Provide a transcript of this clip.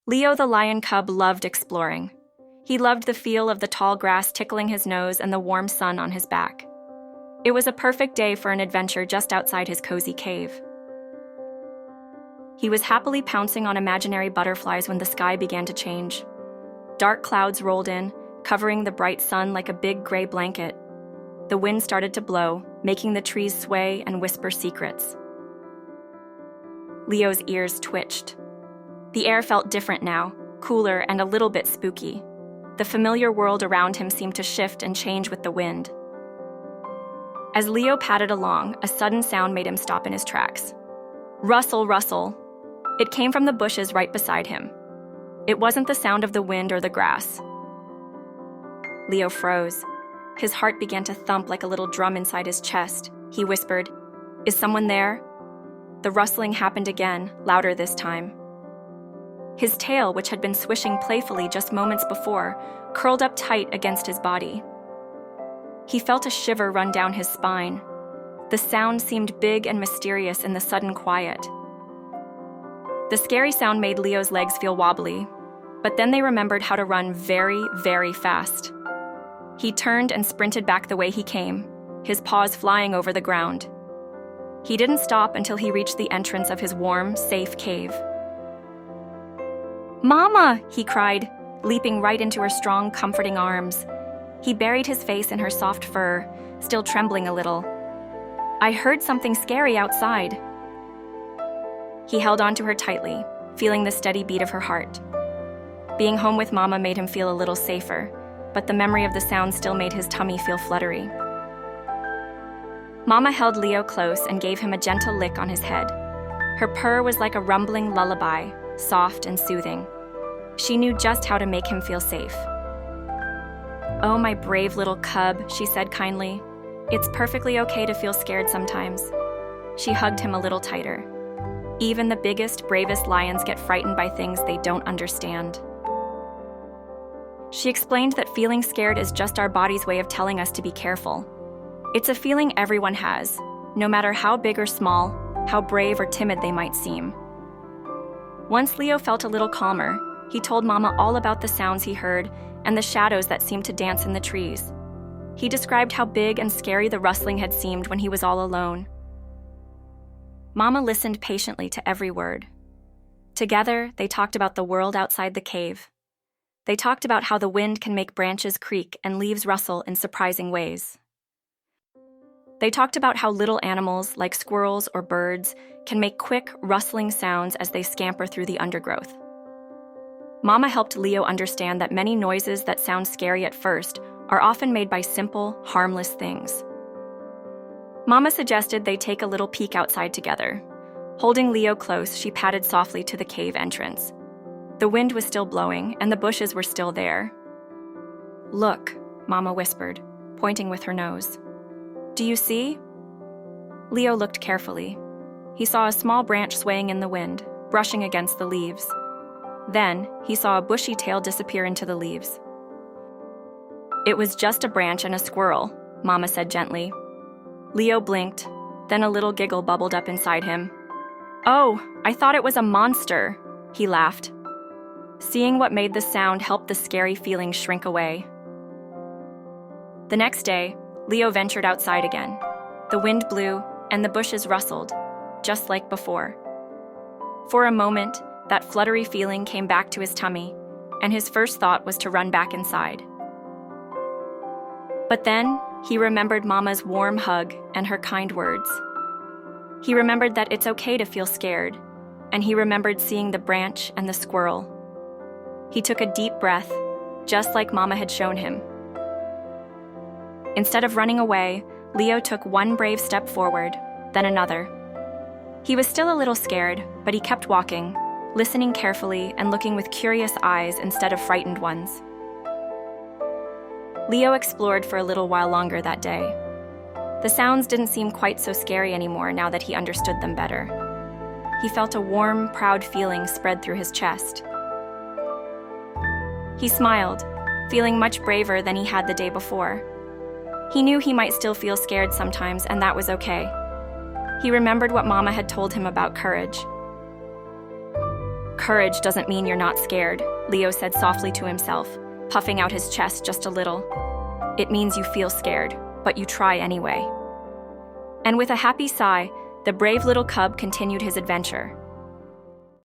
Leo the lion cub loved exploring. He loved the feel of the tall grass tickling his nose and the warm sun on his back. It was a perfect day for an adventure just outside his cozy cave. He was happily pouncing on imaginary butterflies when the sky began to change. Dark clouds rolled in, covering the bright sun like a big gray blanket. The wind started to blow, making the trees sway and whisper secrets. Leo's ears twitched. The air felt different now, cooler and a little bit spooky. The familiar world around him seemed to shift and change with the wind. As Leo padded along, a sudden sound made him stop in his tracks. Rustle, rustle. It came from the bushes right beside him. It wasn't the sound of the wind or the grass. Leo froze. His heart began to thump like a little drum inside his chest. He whispered, "Is someone there?" The rustling happened again, louder this time. His tail, which had been swishing playfully just moments before, curled up tight against his body. He felt a shiver run down his spine. The sound seemed big and mysterious in the sudden quiet. The scary sound made Leo's legs feel wobbly, but then they remembered how to run very, very fast. He turned and sprinted back the way he came, his paws flying over the ground. He didn't stop until he reached the entrance of his warm, safe cave. "Mama!" he cried, leaping right into her strong, comforting arms. He buried his face in her soft fur, still trembling a little. "I heard something scary outside." He held onto her tightly, feeling the steady beat of her heart. Being home with Mama made him feel a little safer, but the memory of the sound still made his tummy feel fluttery. Mama held Leo close and gave him a gentle lick on his head. Her purr was like a rumbling lullaby, soft and soothing. She knew just how to make him feel safe. "Oh, my brave little cub," she said kindly. "It's perfectly okay to feel scared sometimes." She hugged him a little tighter. Even the biggest, bravest lions get frightened by things they don't understand. She explained that feeling scared is just our body's way of telling us to be careful. It's a feeling everyone has, no matter how big or small, how brave or timid they might seem. Once Leo felt a little calmer, he told Mama all about the sounds he heard and the shadows that seemed to dance in the trees. He described how big and scary the rustling had seemed when he was all alone. Mama listened patiently to every word. Together, they talked about the world outside the cave. They talked about how the wind can make branches creak and leaves rustle in surprising ways. They talked about how little animals, like squirrels or birds, can make quick, rustling sounds as they scamper through the undergrowth. Mama helped Leo understand that many noises that sound scary at first are often made by simple, harmless things. Mama suggested they take a little peek outside together. Holding Leo close, she padded softly to the cave entrance. The wind was still blowing, and the bushes were still there. "Look," Mama whispered, pointing with her nose. "Do you see?" Leo looked carefully. He saw a small branch swaying in the wind, brushing against the leaves. Then, he saw a bushy tail disappear into the leaves. "It was just a branch and a squirrel," Mama said gently. Leo blinked, then a little giggle bubbled up inside him. "Oh, I thought it was a monster," he laughed. Seeing what made the sound helped the scary feeling shrink away. The next day, Leo ventured outside again. The wind blew, and the bushes rustled, just like before. For a moment, that fluttery feeling came back to his tummy, and his first thought was to run back inside. But then, he remembered Mama's warm hug and her kind words. He remembered that it's okay to feel scared, and he remembered seeing the branch and the squirrel. He took a deep breath, just like Mama had shown him. Instead of running away, Leo took one brave step forward, then another. He was still a little scared, but he kept walking, listening carefully and looking with curious eyes instead of frightened ones. Leo explored for a little while longer that day. The sounds didn't seem quite so scary anymore now that he understood them better. He felt a warm, proud feeling spread through his chest. He smiled, feeling much braver than he had the day before. He knew he might still feel scared sometimes, and that was okay. He remembered what Mama had told him about courage. Courage doesn't mean you're not scared, Leo said softly to himself, puffing out his chest just a little. It means you feel scared, but you try anyway. And with a happy sigh, the brave little cub continued his adventure,